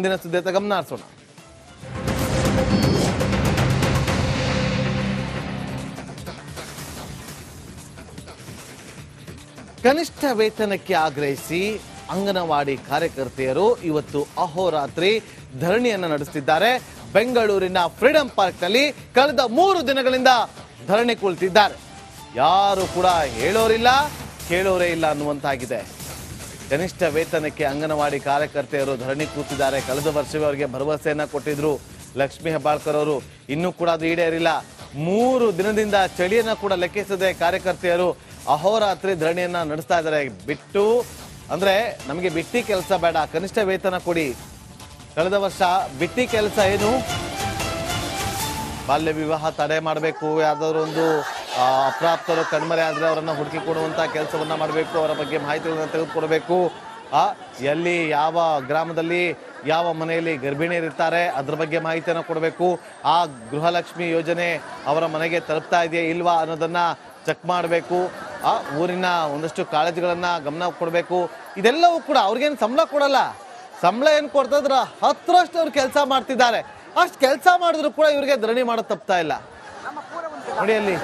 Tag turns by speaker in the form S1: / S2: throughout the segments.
S1: ಮುಂದಿನ ಸುದ್ದಿಯತ್ತ ಗಮನ ಹರಿಸೋಣ. ಕನಿಷ್ಠ ವೇತನಕ್ಕೆ ಆಗ್ರಹಿಸಿ ಅಂಗನವಾಡಿ ಕಾರ್ಯಕರ್ತೆಯರು ಇವತ್ತು ಅಹೋರಾತ್ರಿ ಧರಣಿಯನ್ನು ನಡೆಸುತ್ತಿದ್ದಾರೆ. ಬೆಂಗಳೂರಿನ ಫ್ರೀಡಂ ಪಾರ್ಕ್ನಲ್ಲಿ ಕಳೆದ 3 ದಿನಗಳಿಂದ ಧರಣಿ ಕುಳಿತಿದ್ದಾರೆ. ಯಾರು ಕೂಡ ಹೇಳೋರಿಲ್ಲ ಕೇಳೋರೇ ಇಲ್ಲ ಅನ್ನುವಂತಾಗಿದೆ. ಕನಿಷ್ಠ ವೇತನಕ್ಕೆ ಅಂಗನವಾಡಿ ಕಾರ್ಯಕರ್ತೆಯರು ಧರಣಿ ಕೂತಿದ್ದಾರೆ. ಕಳೆದ ವರ್ಷವೇ ಅವರಿಗೆ ಭರವಸೆಯನ್ನ ಕೊಟ್ಟಿದ್ರು ಲಕ್ಷ್ಮೀ ಹೆಬ್ಬಾಳ್ಕರ್ ಅವರು. ಇನ್ನೂ ಕೂಡ ಅದು ಈಡೇರಿಲ್ಲ. 3 ದಿನದಿಂದ ಚಳಿಯನ್ನ ಕೂಡ ಲೆಕ್ಕಿಸದೆ ಕಾರ್ಯಕರ್ತೆಯರು ಅಹೋರಾತ್ರಿ ಧರಣಿಯನ್ನ ನಡೆಸ್ತಾ ಇದ್ದಾರೆ. ಬಿಟ್ಟು ಅಂದ್ರೆ ನಮಗೆ ಬಿಟ್ಟಿ ಕೆಲಸ ಬೇಡ, ಕನಿಷ್ಠ ವೇತನ ಕೊಡಿ. ಕಳೆದ ವರ್ಷ ಬಿಟ್ಟಿ ಕೆಲಸ ಏನು? ಬಾಲ್ಯ ವಿವಾಹ ತಡೆ ಮಾಡಬೇಕು, ಯಾವ್ದಾದ್ರು ಒಂದು ಅಪ್ರಾಪ್ತರು ಕಣ್ಮರೆ ಆದ್ರೆ ಅವರನ್ನ ಹುಡುಕಿ ಕೊಡುವಂತ ಕೆಲಸವನ್ನ ಮಾಡಬೇಕು, ಅವರ ಬಗ್ಗೆ ಮಾಹಿತಿಗಳನ್ನ ತೆಗೆದುಕೊಡ್ಬೇಕು. ಎಲ್ಲಿ ಯಾವ ಗ್ರಾಮದಲ್ಲಿ ಯಾವ ಮನೆಯಲ್ಲಿ ಗರ್ಭಿಣಿಯರಿರ್ತಾರೆ ಅದ್ರ ಬಗ್ಗೆ ಮಾಹಿತಿಯನ್ನು ಕೊಡಬೇಕು. ಆ ಗೃಹಲಕ್ಷ್ಮಿ ಯೋಜನೆ ಅವರ ಮನೆಗೆ ತಲುಪ್ತಾ ಇದೆಯಾ ಇಲ್ವಾ ಅನ್ನೋದನ್ನ ಚೆಕ್ ಮಾಡಬೇಕು. ಆ ಊರಿನ ಒಂದಷ್ಟು ಕಾಳಜಿಗಳನ್ನ ಗಮನ ಕೊಡಬೇಕು. ಇದೆಲ್ಲವೂ ಕೂಡ ಅವ್ರಿಗೇನು ಸಂಬಳ ಕೊಡಲ್ಲ. ಸಂಬಳ ಏನು ಕೊಡ್ತಿದ್ರ 10ರಷ್ಟು ಅವ್ರು ಕೆಲಸ ಮಾಡ್ತಿದ್ದಾರೆ. ಅಷ್ಟು ಕೆಲಸ ಮಾಡಿದ್ರು ಕೂಡ ಇವ್ರಿಗೆ ಧರಣಿ ಮಾಡೋದು ತಪ್ತಾ ಇಲ್ಲ. ನೋಡಿ ಅಲ್ಲಿ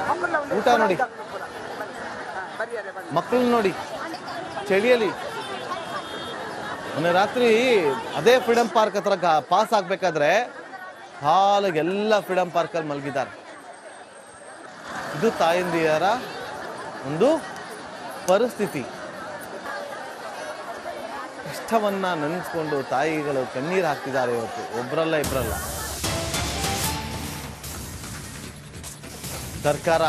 S1: ಊಟ ನೋಡಿ, ಮಕ್ಕಳನ್ನ ನೋಡಿ ಚಳಿಯಲ್ಲಿ. ಮೊನ್ನೆ ರಾತ್ರಿ ಅದೇ ಫ್ರೀಡಂ ಪಾರ್ಕ್ ಹತ್ರ ಪಾಸ್ ಆಗ್ಬೇಕಾದ್ರೆ ಹಾಲಿಗೆಲ್ಲ ಫ್ರೀಡಂ ಪಾರ್ಕಲ್ಲಿ ಮಲಗಿದ್ದಾರೆ. ಇದು ತಾಯಂದಿಯರ ಒಂದು ಪರಿಸ್ಥಿತಿ. ಕಷ್ಟವನ್ನ ನೆನೆಸ್ಕೊಂಡು ತಾಯಿಗಳು ಕಣ್ಣೀರು ಹಾಕ್ತಿದ್ದಾರೆ ಇವತ್ತು. ಒಬ್ರಲ್ಲ ಇಬ್ರಲ್ಲ. ಸರ್ಕಾರ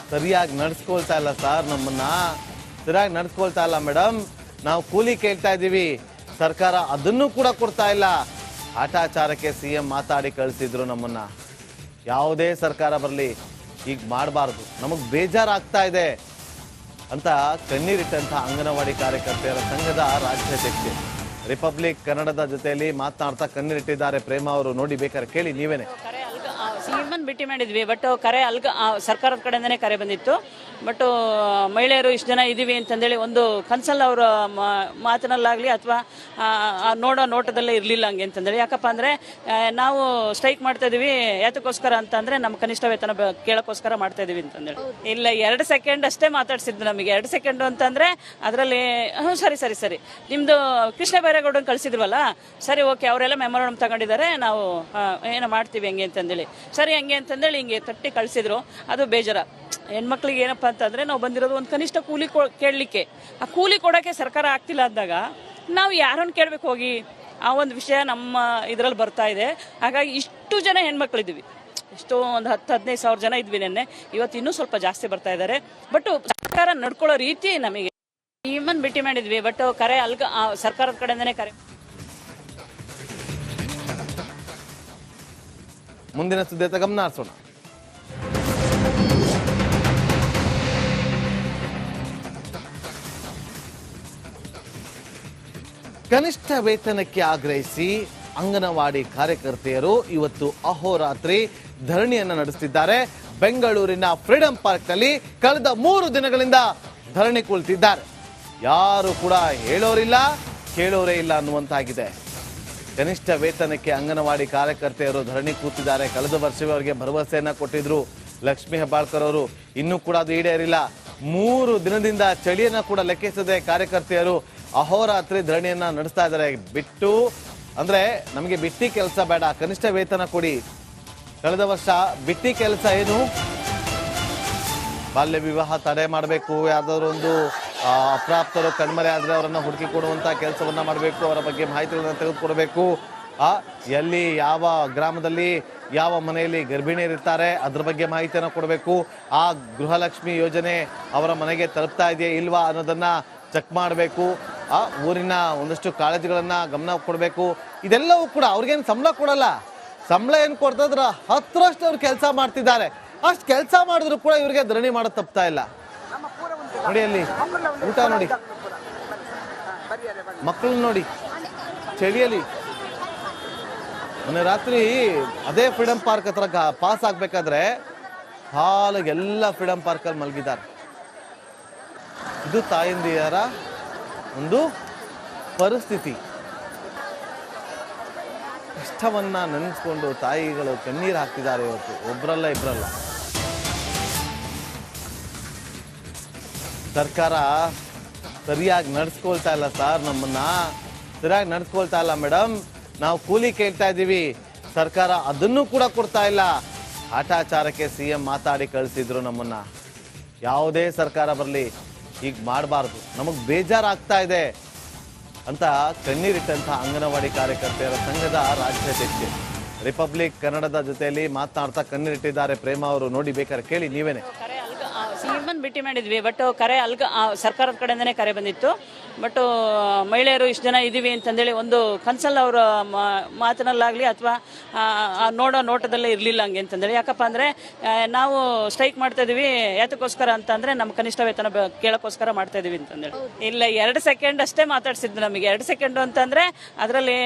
S1: ಸರಿಯಾಗಿ ನಡೆಸ್ಕೊಳ್ತಾ ಇಲ್ಲ ಸರ್, ನಮ್ಮನ್ನ ಸರಿಯಾಗಿ ನಡೆಸ್ಕೊಳ್ತಾ ಇಲ್ಲ ಮೇಡಮ್. ನಾವು ಕೂಲಿ ಕೇಳ್ತಾ ಇದ್ದೀವಿ, ಸರ್ಕಾರ ಅದನ್ನು ಕೂಡ ಕೊಡ್ತಾ ಇಲ್ಲ. ಆಟಾಚಾರಕ್ಕೆ CM ಮಾತಾಡಿ ಕಳಿಸಿದ್ರು ನಮ್ಮನ್ನ. ಯಾವುದೇ ಸರ್ಕಾರ ಬರಲಿ ಈಗ ಮಾಡಬಾರ್ದು, ನಮಗೆ ಬೇಜಾರಾಗ್ತಾ ಇದೆ ಅಂತ ಕಣ್ಣೀರಿಟ್ಟಂತಹ ಅಂಗನವಾಡಿ ಕಾರ್ಯಕರ್ತೆಯರ ಸಂಘದ ರಾಜ್ಯಾಧ್ಯಕ್ಷೆ ರಿಪಬ್ಲಿಕ್ ಕನ್ನಡದ ಜೊತೆಯಲ್ಲಿ ಮಾತನಾಡ್ತಾ ಕಣ್ಣೀರಿಟ್ಟಿದ್ದಾರೆ ಪ್ರೇಮ ಅವರು. ನೋಡಿ, ಬೇಕಾದ್ರೆ ಕೇಳಿ ನೀವೇನೆ.
S2: CM ಭೇಟಿ ಮಾಡಿದ್ವಿ, ಬಟ್ ಕರೆ ಸರ್ಕಾರದ ಕಡೆಯಿಂದನೇ ಕರೆ ಬಂದಿತ್ತು. ಬಟ್ ಮಹಿಳೆಯರು ಇಷ್ಟು ಜನ ಇದೀವಿ ಅಂತಂದೇಳಿ ಒಂದು ಕನ್ಸಲ್ ಅವರ ಮಾತಿನಲ್ಲಾಗಲಿ ಅಥವಾ ನೋಡೋ ನೋಟದಲ್ಲೇ ಇರಲಿಲ್ಲ ಹಂಗೆ ಅಂತಂದೇಳಿ. ಯಾಕಪ್ಪ ಅಂದರೆ ನಾವು ಸ್ಟ್ರೈಕ್ ಮಾಡ್ತಾ ಇದೀವಿ ಯಾತಕ್ಕೋಸ್ಕರ ಅಂತಂದರೆ ನಮ್ಮ ಕನಿಷ್ಠ ವೇತನ ಕೇಳೋಕ್ಕೋಸ್ಕರ ಮಾಡ್ತಾ ಇದೀವಿ ಅಂತಂದೇಳಿ. ಇಲ್ಲ, 2 ಸೆಕೆಂಡ್ ಅಷ್ಟೇ ಮಾತಾಡ್ಸಿದ್ದು ನಮಗೆ. 2 ಸೆಕೆಂಡು ಅಂತಂದರೆ ಅದರಲ್ಲಿ ಸರಿ ನಿಮ್ಮದು ಕೃಷ್ಣ ಬೈರೇಗೌಡನ ಕಳಿಸಿದ್ವಲ್ಲ, ಸರಿ ಓಕೆ ಅವರೆಲ್ಲ ಮೆಮೊರಾಂಡಮ್ ತಗೊಂಡಿದ್ದಾರೆ, ನಾವು ಏನೋ ಮಾಡ್ತೀವಿ ಹಂಗೆ ಅಂತಂದೇಳಿ. ಸರಿ ಹಂಗೆ ಅಂತಂದೇಳಿ ಹಿಂಗೆ ತಟ್ಟಿ ಕಳಿಸಿದ್ರು. ಅದು ಬೇಜಾರ. ಹೆಣ್ಮಕ್ಳಿಗೆ ಏನಪ್ಪ ಅಂತಂದರೆ ನಾವು ಬಂದಿರೋದು ಒಂದು ಕನಿಷ್ಠ ಕೂಲಿ ಕೇಳಲಿಕ್ಕೆ. ಆ ಕೂಲಿ ಕೊಡೋಕ್ಕೆ ಸರ್ಕಾರ ಆಗ್ತಿಲ್ಲ ಅಂದಾಗ ನಾವು ಯಾರನ್ನು ಕೇಳಬೇಕು ಹೋಗಿ? ಆ ಒಂದು ವಿಷಯ ನಮ್ಮ ಇದರಲ್ಲಿ ಬರ್ತಾ ಇದೆ. ಹಾಗಾಗಿ ಇಷ್ಟು ಜನ ಹೆಣ್ಮಕ್ಳಿದ್ವಿ, ಎಷ್ಟೋ ಒಂದು 10-15 ಸಾವಿರ ಜನ ಇದ್ವಿ ನೆನ್ನೆ. ಇವತ್ತು ಇನ್ನೂ ಸ್ವಲ್ಪ ಜಾಸ್ತಿ ಬರ್ತಾ ಇದ್ದಾರೆ. ಬಟ್ ಸರ್ಕಾರ ನಡ್ಕೊಳ್ಳೋ ರೀತಿ ನಮಗೆ CM ಭೇಟಿ ಮಾಡಿದ್ವಿ, ಬಟ್ ಕರೆ ಸರ್ಕಾರದ ಕಡೆಯಿಂದನೇ ಕರೆ.
S1: ಮುಂದಿನ ಸುದ್ದಿಯತ್ತ ಗಮನ ಹರಿಸೋಣ. ಕನಿಷ್ಠ ವೇತನಕ್ಕೆ ಆಗ್ರಹಿಸಿ ಅಂಗನವಾಡಿ ಕಾರ್ಯಕರ್ತೆಯರು ಇವತ್ತು ಅಹೋರಾತ್ರಿ ಧರಣಿಯನ್ನು ನಡೆಸುತ್ತಿದ್ದಾರೆ. ಬೆಂಗಳೂರಿನ ಫ್ರೀಡಂ ಪಾರ್ಕ್ನಲ್ಲಿ ಕಳೆದ 3 ದಿನಗಳಿಂದ ಧರಣಿ ಕುಳಿತಿದ್ದಾರೆ. ಯಾರು ಕೂಡ ಹೇಳೋರಿಲ್ಲ ಕೇಳೋರೇ ಇಲ್ಲ ಅನ್ನುವಂತಾಗಿದೆ. ಕನಿಷ್ಠ ವೇತನಕ್ಕೆ ಅಂಗನವಾಡಿ ಕಾರ್ಯಕರ್ತೆಯರು ಧರಣಿ ಕೂತಿದ್ದಾರೆ. ಕಳೆದ ವರ್ಷವೇ ಅವರಿಗೆ ಭರವಸೆಯನ್ನ ಕೊಟ್ಟಿದ್ರು ಲಕ್ಷ್ಮೀ ಹೆಬ್ಬಾಳ್ಕರ್ ಅವರು. ಇನ್ನೂ ಕೂಡ ಅದು ಈಡೇರಿಲ್ಲ. 3 ದಿನದಿಂದ ಚಳಿಯನ್ನ ಕೂಡ ಲೆಕ್ಕಿಸದೆ ಕಾರ್ಯಕರ್ತೆಯರು ಅಹೋರಾತ್ರಿ ಧರಣಿಯನ್ನ ನಡೆಸ್ತಾ ಇದ್ದಾರೆ. ಬಿಟ್ಟು ಅಂದ್ರೆ ನಮಗೆ ಬಿಟ್ಟಿ ಕೆಲಸ ಬೇಡ, ಕನಿಷ್ಠ ವೇತನ ಕೊಡಿ. ಕಳೆದ ವರ್ಷ ಬಿಟ್ಟಿ ಕೆಲಸ ಏನು? ಬಾಲ್ಯ ವಿವಾಹ ತಡೆ ಮಾಡಬೇಕು, ಯಾವ್ದಾದ್ರು ಒಂದು ಅಪ್ರಾಪ್ತರು ಕಣ್ಮರೆ ಆದ್ರೆ ಅವರನ್ನ ಹುಡುಕಿ ಕೊಡುವಂತ ಕೆಲಸವನ್ನ ಮಾಡಬೇಕು, ಅವರ ಬಗ್ಗೆ ಮಾಹಿತಿಗಳನ್ನ ತೆಗೆದುಕೊಡ್ಬೇಕು. ಎಲ್ಲಿ ಯಾವ ಗ್ರಾಮದಲ್ಲಿ ಯಾವ ಮನೆಯಲ್ಲಿ ಗರ್ಭಿಣಿಯರಿರ್ತಾರೆ ಅದ್ರ ಬಗ್ಗೆ ಮಾಹಿತಿಯನ್ನು ಕೊಡಬೇಕು. ಆ ಗೃಹಲಕ್ಷ್ಮಿ ಯೋಜನೆ ಅವರ ಮನೆಗೆ ತಲುಪ್ತಾ ಇದೆಯಾ ಇಲ್ವಾ ಅನ್ನೋದನ್ನ ಚೆಕ್ ಮಾಡಬೇಕು. ಆ ಊರಿನ ಒಂದಷ್ಟು ಕಾಳಜಿಗಳನ್ನ ಗಮನ ಕೊಡಬೇಕು. ಇದೆಲ್ಲವೂ ಕೂಡ ಅವ್ರಿಗೇನು ಸಂಬಳ ಕೊಡಲ್ಲ. ಸಂಬಳ ಏನು ಕೊಡ್ತಿದ್ರ 10ರಷ್ಟು ಅವ್ರು ಕೆಲಸ ಮಾಡ್ತಿದ್ದಾರೆ. ಅಷ್ಟು ಕೆಲಸ ಮಾಡಿದ್ರು ಕೂಡ ಇವ್ರಿಗೆ ಧರಣಿ ಮಾಡೋದು ತಪ್ತಾ ಇಲ್ಲ. ನೋಡಿ ಅಲ್ಲಿ ಊಟ ನೋಡಿ, ಮಕ್ಕಳನ್ನ ನೋಡಿ ಚಳಿಯಲ್ಲಿ. ಮೊನ್ನೆ ರಾತ್ರಿ ಅದೇ ಫ್ರೀಡಂ ಪಾರ್ಕ್ ಹತ್ರ ಪಾಸ್ ಆಗ್ಬೇಕಾದ್ರೆ ಹಾಲಿಗೆಲ್ಲ ಫ್ರೀಡಂ ಪಾರ್ಕಲ್ಲಿ ಮಲಗಿದ್ದಾರೆ. ಇದು ತಾಯಂದಿಯರ ಒಂದು ಪರಿಸ್ಥಿತಿ. ಕಷ್ಟವನ್ನ ನೆನೆಸ್ಕೊಂಡು ತಾಯಿಗಳು ಕಣ್ಣೀರು ಹಾಕ್ತಿದ್ದಾರೆ ಇವತ್ತು. ಒಬ್ರಲ್ಲ ಇಬ್ರಲ್ಲ. ಸರ್ಕಾರ ಸರಿಯಾಗಿ ನಡೆಸ್ಕೊಳ್ತಾ ಇಲ್ಲ ಸರ್, ನಮ್ಮನ್ನ ಸರಿಯಾಗಿ ನಡೆಸ್ಕೊಳ್ತಾ ಇಲ್ಲ ಮೇಡಮ್. ನಾವು ಕೂಲಿ ಕೇಳ್ತಾ ಇದ್ದೀವಿ, ಸರ್ಕಾರ ಅದನ್ನು ಕೂಡ ಕೊಡ್ತಾ ಇಲ್ಲ. ಕಾಟಾಚಾರಕ್ಕೆ CM ಮಾತಾಡಿ ಕಳಿಸಿದ್ರು ನಮ್ಮನ್ನ. ಯಾವುದೇ ಸರ್ಕಾರ ಬರಲಿ ಈಗ ಮಾಡಬಾರ್ದು, ನಮಗ್ ಬೇಜಾರಾಗ್ತಾ ಇದೆ ಅಂತ ಕಣ್ಣೀರಿಟ್ಟಂತ ಅಂಗನವಾಡಿ ಕಾರ್ಯಕರ್ತೆಯರ ಸಂಘದ ರಾಜ್ಯಾಧ್ಯಕ್ಷೆ ರಿಪಬ್ಲಿಕ್ ಕನ್ನಡದ ಜೊತೆಯಲ್ಲಿ ಮಾತನಾಡ್ತಾ ಕಣ್ಣೀರಿಟ್ಟಿದ್ದಾರೆ ಪ್ರೇಮ ಅವರು. ನೋಡಿ, ಬೇಕಾದ್ರೆ ಕೇಳಿ ನೀವೇನೆ.
S2: CM ಭೇಟಿ ಮಾಡಿದ್ವಿ, ಬಟ್ ಕರೆ ಸರ್ಕಾರದ ಕಡೆಯಿಂದನೇ ಕರೆ ಬಂದಿತ್ತು. ಬಟ್ ಮಹಿಳೆಯರು ಇಷ್ಟು ಜನ ಇದೀವಿ ಅಂತಂದೇಳಿ ಒಂದು ಕನ್ಸಲ್ ಅವರ ಮಾತಿನಲ್ಲಾಗಲಿ ಅಥವಾ ನೋಡೋ ನೋಟದಲ್ಲೇ ಇರಲಿಲ್ಲ ಹಂಗೆ ಅಂತಂದೇಳಿ. ಯಾಕಪ್ಪ ಅಂದರೆ ನಾವು ಸ್ಟ್ರೈಕ್ ಮಾಡ್ತಾ ಇದೀವಿ ಯಾತಕ್ಕೋಸ್ಕರ ಅಂತಂದರೆ ನಮ್ಮ ಕನಿಷ್ಠ ವೇತನ ಕೇಳೋಕ್ಕೋಸ್ಕರ ಮಾಡ್ತಾ ಇದೀವಿ ಅಂತಂದೇಳಿ. ಇಲ್ಲ, 2 ಸೆಕೆಂಡ್ ಅಷ್ಟೇ ಮಾತಾಡ್ಸಿದ್ದು ನಮಗೆ. 2 ಸೆಕೆಂಡು ಅಂತಂದರೆ ಅದರಲ್ಲಿ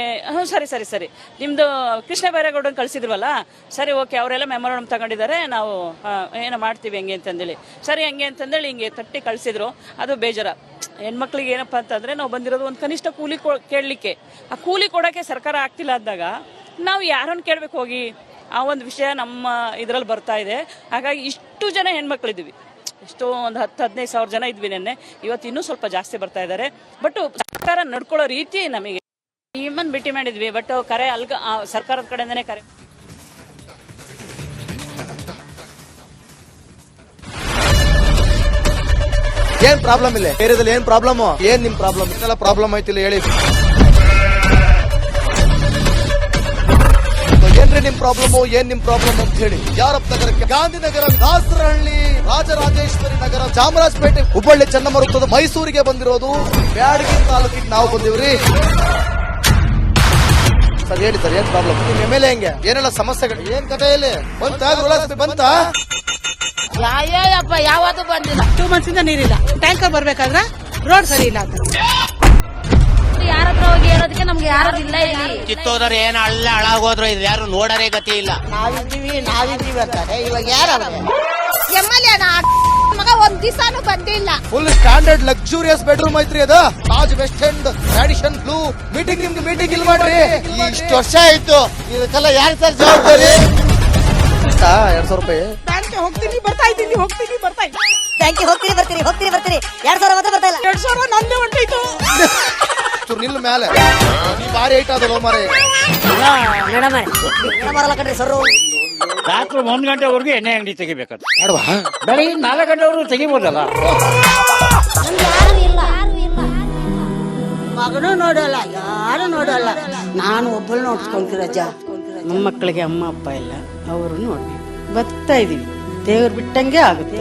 S2: ಸರಿ ನಿಮ್ಮದು ಕೃಷ್ಣ ಬೈರೇಗೌಡನ ಕಳಿಸಿದ್ರವಲ್ಲ, ಸರಿ ಓಕೆ, ಅವರೆಲ್ಲ ಮೆಮೊರಾಂಡಮ್ ತಗೊಂಡಿದ್ದಾರೆ, ನಾವು ಏನೋ ಮಾಡ್ತೀವಿ ಹೆಂಗೆ ಅಂತಂದೇಳಿ. ಸರಿ ಹಂಗೆ ಅಂತಂದೇಳಿ ಹಿಂಗೆ ತಟ್ಟಿ ಕಳಿಸಿದ್ರು. ಅದು ಬೇಜಾರ. ಹೆಣ್ಮಕ್ಳಿಗೆ ಏನಪ್ಪ ಅಂತಂದರೆ ನಾವು ಬಂದಿರೋದು ಒಂದು ಕನಿಷ್ಠ ಕೂಲಿ ಕೇಳಲಿಕ್ಕೆ. ಆ ಕೂಲಿ ಕೊಡೋಕ್ಕೆ ಸರ್ಕಾರ ಆಗ್ತಿಲ್ಲ ಅಂದಾಗ ನಾವು ಯಾರನ್ನು ಕೇಳಬೇಕು ಹೋಗಿ? ಆ ಒಂದು ವಿಷಯ ನಮ್ಮ ಇದರಲ್ಲಿ ಬರ್ತಾ ಇದೆ. ಹಾಗಾಗಿ ಇಷ್ಟು ಜನ ಹೆಣ್ಮಕ್ಳಿದ್ವಿ, ಎಷ್ಟೋ ಒಂದು 10-15 ಸಾವಿರ ಜನ ಇದ್ವಿ ನೆನ್ನೆ. ಇವತ್ತು ಇನ್ನೂ ಸ್ವಲ್ಪ ಜಾಸ್ತಿ ಬರ್ತಾ ಇದ್ದಾರೆ. ಬಟ್ ಸರ್ಕಾರ ನಡ್ಕೊಳ್ಳೋ ರೀತಿ ನಮಗೆ CM ಭೇಟಿ ಮಾಡಿದ್ವಿ, ಬಟ್ ಕರೆ ಸರ್ಕಾರದ ಕಡೆಯಿಂದನೇ ಕರೆ.
S3: ಏನ್ ಪ್ರಾಬ್ಲಮ್ ಇಲ್ಲ ಏರಿಯಾದಲ್ಲಿ? ಏನ್ ಪ್ರಾಬ್ಲಮ್? ಏನ್ ನಿಮ್ ಪ್ರಾಬ್ಲಮ್? ಇದೆಲ್ಲ ಪ್ರಾಬ್ಲಮ್ ಐತಿಲ್ಲ ಹೇಳಿ. ಏನ್ರಿ ನಿಮ್ ಪ್ರಾಬ್ಲಮ್? ಏನ್ ನಿಮ್ ಪ್ರಾಬ್ಲಮ್ ಅಂತ ಹೇಳಿ. ಯಾರಪ್ಪ ನಗರಕ್ಕೆ? ಗಾಂಧಿನಗರ, ದಾಸರಹಳ್ಳಿ, ರಾಜರಾಜೇಶ್ವರಿ ನಗರ, ಚಾಮರಾಜಪೇಟೆ, ಹುಬ್ಬಳ್ಳಿ, ಚೆನ್ನಮ್ಮ ವೃತ್ತದ ಮೈಸೂರಿಗೆ ಬಂದಿರೋದು. ಬ್ಯಾಡಗಿ ತಾಲೂಕಿಗೆ ನಾವು ಬಂದಿವ್ರಿ. ಸರ್ ಹೇಳಿ ಸರ್, ಏನ್ ಪ್ರಾಬ್ಲಮ್? ನಿಮ್ MLA ಹೆಂಗೆ? ಏನೆಲ್ಲ ಸಮಸ್ಯೆಗಳು? ಏನ್ ಕಥೆ ಇಲ್ಲಿ ಬಂತ?
S4: ಯಾಯಪ್ಪ ಯಾವತ್ತೂ ಬಂದಿಲ್ಲ. 2 months ಇಂದ ನೀರಿಲ್ಲ. ಟ್ಯಾಂಕರ್ ಬರ್ಬೇಕಾದ್ರೆ ರೋಡ್ ಸರಿ ಇಲ್ಲ ಅಂತ
S5: ಯಾರ ಹತ್ರ ಹೋಗಿ ಹೇಳೋದಕ್ಕೆ ನಮ್ಗೆ ಯಾರು ಇಲ್ಲ. ಇಲ್ಲಿ
S6: ಕಿತ್ತೋದ್ರ ಏನ್ ಹಾಳಾಗೋದ್ರು ಇದು ಯಾರು ನೋಡರೇ ಗತಿ ಇಲ್ಲ.
S4: ನಾವಿದ್ದೀವಿ ಅಂತಾರೆ. ಇವಾಗ ಯಾರು
S5: MLA ಮಗ ಒಂದ್ ದಿವಸನೂ ಬಂದಿಲ್ಲ.
S3: ಫುಲ್ ಸ್ಟ್ಯಾಂಡರ್ಡ್ ಲಕ್ಸುರಿಯಸ್ ಬೆಡ್ರೂಮ್ ಐತ್ರಿ ಅದ. Taj West End tradition blue. ನಿಮ್ಗೆ ಮೀಟಿಂಗ್ ಇಲ್ಲಿ ಮಾಡ್ರಿ. ಇಷ್ಟು ವರ್ಷ ಆಯ್ತು, ಇದಕ್ಕೆಲ್ಲ ಯಾರು ಸರ್ ಜವಾಬ್ದಾರಿ? 200 ರೂಪಾಯಿ
S4: ಬ್ಯಾಂಕ್ಗೆ ಹೋಗ್ತೀನಿ ಬರ್ತಾ ಇದ್ದೀನಿ.
S7: ಬ್ಯಾಂಕಿಗೆ ಹೋಗ್ತೀರಿ ಬರ್ತೀರಿ 2000 ಮಾತ್ರ ಬರ್ತಾ ಇಲ್ಲ.
S4: 200 ನಂದೇ ಹೊಂಟೈತು.
S3: ನಿಲ್ ಮೇಲೆ ನೀ ಬಾರಿ ಐಟ್ ಅದಲ್ಲ ಮಾರೆ.
S7: ಬರಲ್ಲ ಕಣ್ರಿ ಸರ್.
S8: ರಾತ್ರಿ 1 ಗಂಟೆವರೆಗೂ ಎಣ್ಣೆ ಅಂಗಡಿ ತೆಗಿಬೇಕಂತ. ಬೆಳಿಗ್ಗೆ 4 ಗಂಟೆವರೆಗೂ ತೆಗಿಬೋದಲ್ಲ.
S4: ಮಗನೂ ನೋಡಲ್ಲ, ಯಾರು ನೋಡಲ್ಲ. ನಾನು ಒಬ್ಬಳು ನೋಡ್ಸ್ಕೊಂತೀರಜ್ಜ. ನಮ್ಮ ಮಕ್ಕಳಿಗೆ ಅಮ್ಮ ಅಪ್ಪ ಇಲ್ಲ, ಅವರು ನೋಡಿ ಬರ್ತಾ ಇದೀವಿ. ದೇವ್ರು ಬಿಟ್ಟಂಗೆ ಆಗುತ್ತೆ.